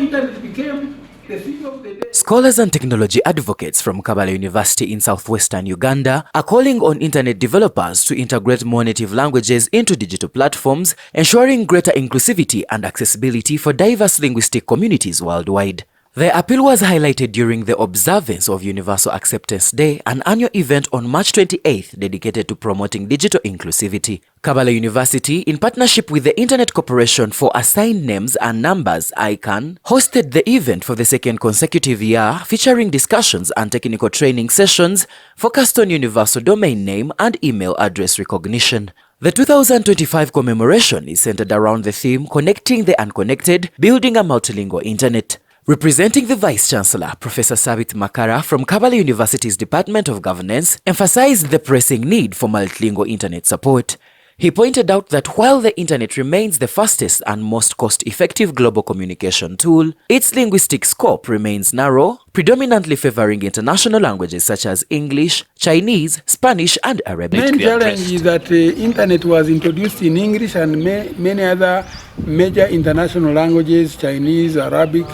internet became the thing of the day. Scholars and technology advocates from Kabale University in southwestern Uganda are calling on internet developers to integrate more native languages into digital platforms, ensuring greater inclusivity and accessibility for diverse linguistic communities worldwide. The appeal was highlighted during the observance of Universal Acceptance Day, an annual event on March 28th dedicated to promoting digital inclusivity. Kabale University, in partnership with the Internet Corporation for Assigned Names and Numbers (ICANN), hosted the event for the second consecutive year, featuring discussions and technical training sessions focused on universal domain name and email address recognition. The 2025 commemoration is centered around the theme Connecting the Unconnected, Building a Multilingual Internet. Representing the Vice-Chancellor, Professor Sabit Makara from Kabale University's Department of Governance emphasized the pressing need for multilingual internet support. He pointed out that while the internet remains the fastest and most cost-effective global communication tool, its linguistic scope remains narrow, predominantly favoring international languages such as English, Chinese, Spanish, and Arabic. The main challenge is that the internet was introduced in English and many other major international languages, Chinese, Arabic,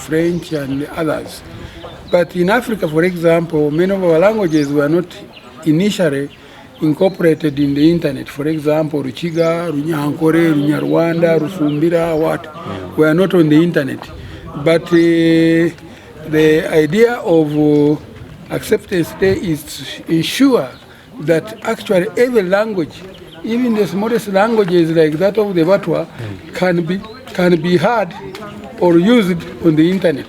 French, and others. But in Africa, for example, many of our languages were not initially incorporated in the internet. For example, Ruchiga, Runyankore, Runyarwanda, Rufumbira, were not on the internet. But the idea of Acceptance Day is to ensure that actually every language, even the smallest languages like that of the Batwa, can be heard or used on the internet.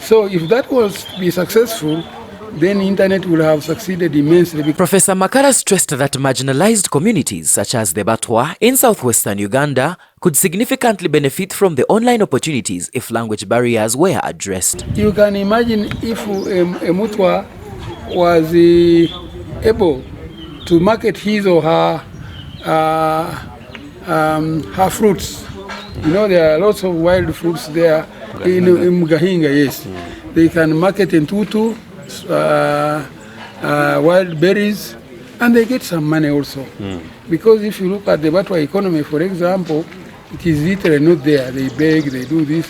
So if that was to be successful, then the internet will have succeeded immensely. Professor Makara stressed that marginalized communities such as the Batwa in southwestern Uganda could significantly benefit from the online opportunities if language barriers were addressed. You can imagine if a Mutwa was able to market his or her fruits. You know, there are lots of wild fruits there in Mugahinga, yes. They can market in tutu, wild berries, and they get some money also. Because if you look at the Batwa economy, for example, it is literally not there. They beg, they do this,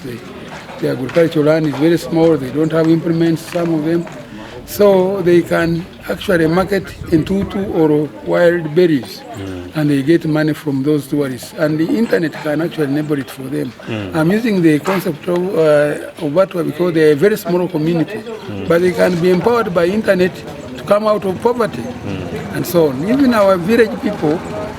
the agricultural land is very small, they don't have implements, some of them. So they can actually market in tutu or wild berries, and they get money from those tourists. And the internet can actually enable it for them. I'm using the concept of Batwa because they're a very small community, but they can be empowered by internet to come out of poverty and so on. Even our village people,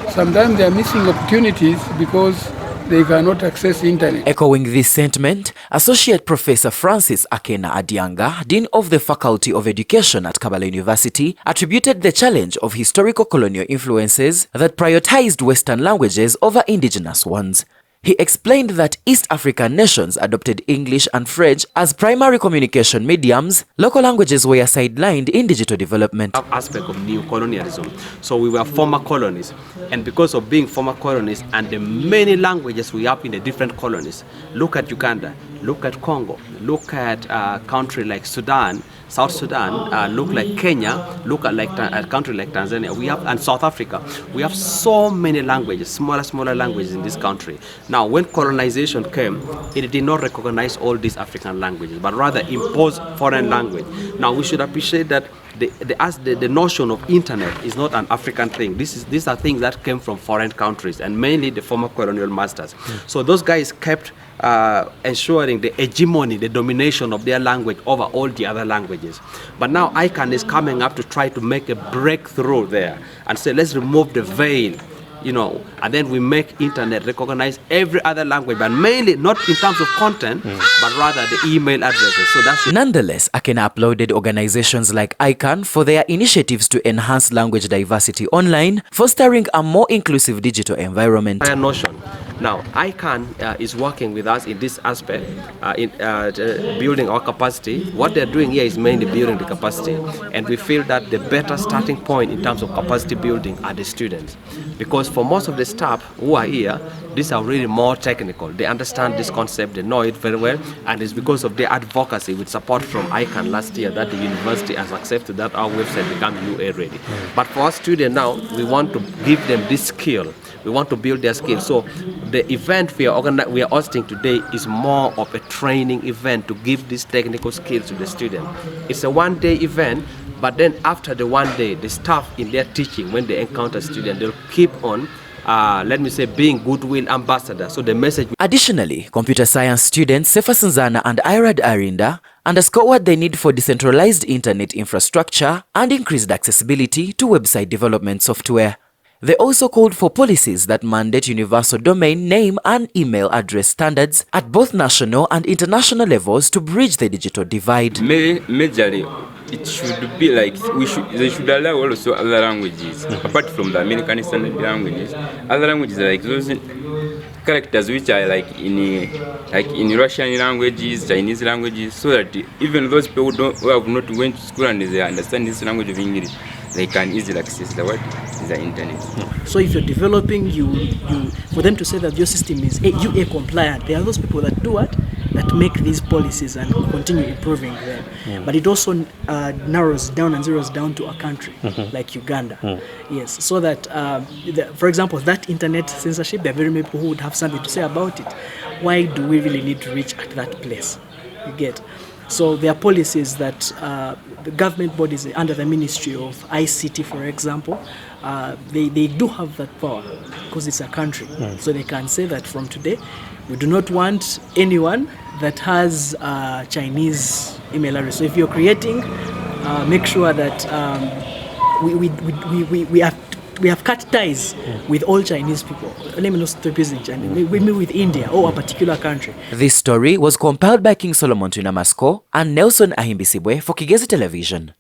sometimes they are missing opportunities because they cannot access internet. Echoing this sentiment, Associate Professor Francis Akena Adianga, Dean of the Faculty of Education at Kabale University, attributed the challenge of historical colonial influences that prioritized Western languages over indigenous ones. He explained that East African nations adopted English and French as primary communication mediums. Local languages were sidelined in digital development. Aspect of new colonialism. So we were former colonies, and because of being former colonies and the many languages we have in the different colonies, look at Uganda, look at Congo, look at a country like Sudan, South Sudan, look like Kenya, look at a country like Tanzania, we have, and South Africa. We have so many languages, smaller languages in this country. Now, when colonization came, it did not recognize all these African languages, but rather impose foreign language. Now, we should appreciate that the notion of internet is not an African thing. These are things that came from foreign countries, and mainly the former colonial masters. So those guys kept ensuring the hegemony, the domination of their language over all the other languages. But now ICANN is coming up to try to make a breakthrough there and say, let's remove the veil, and then we make internet recognize every other language, but mainly not in terms of content, but rather the email addresses. So that's Nonetheless, Akena applauded organizations like ICANN for their initiatives to enhance language diversity online, fostering a more inclusive digital environment. Notion. Now, ICANN is working with us in this aspect, in building our capacity. What they're doing here is mainly building the capacity, and we feel that the better starting point in terms of capacity building are the students. Because for most of the staff who are here, these are really more technical. They understand this concept, they know it very well, and it's because of their advocacy with support from ICANN last year that the university has accepted that our website become UA ready. But for our students now, we want to give them this skill We want to build their skills. So the event we are hosting today is more of a training event to give these technical skills to the student. It's a one-day event, but then after the one day, the staff in their teaching, when they encounter students, they'll keep on let me say, being goodwill ambassadors. So the message. Additionally, computer science students Sefa Sanzana and Irad Arinda underscored the need for decentralized internet infrastructure and increased accessibility to website development software. They also called for policies that mandate universal domain name and email address standards at both national and international levels to bridge the digital divide. Majorly, it should be like they should allow also other languages apart from the American standard languages. Other languages like those characters which are like in Russian languages, Chinese languages, so that even those people who have not went to school and they understand this language of English, they can easily access the internet. So if you're developing, for them to say that your system is UA compliant, there are those people that do what? That make these policies and continue improving them. But it also narrows down and zeroes down to a country like Uganda. Yes, so that, for example, that internet censorship, there are very many people who would have something to say about it. Why do we really need to reach at that place? You get? So there are policies that the government bodies under the Ministry of ICT, for example, they do have that power because it's a country. So they can say that from today, we do not want anyone that has Chinese email address. So if you're creating, make sure that we have cut ties with all Chinese people. Let me not stop using Chinese. Maybe with India or a particular country. This story was compiled by King Solomon Tuinamasko and Nelson Ahimbisibwe for Kigezi Television.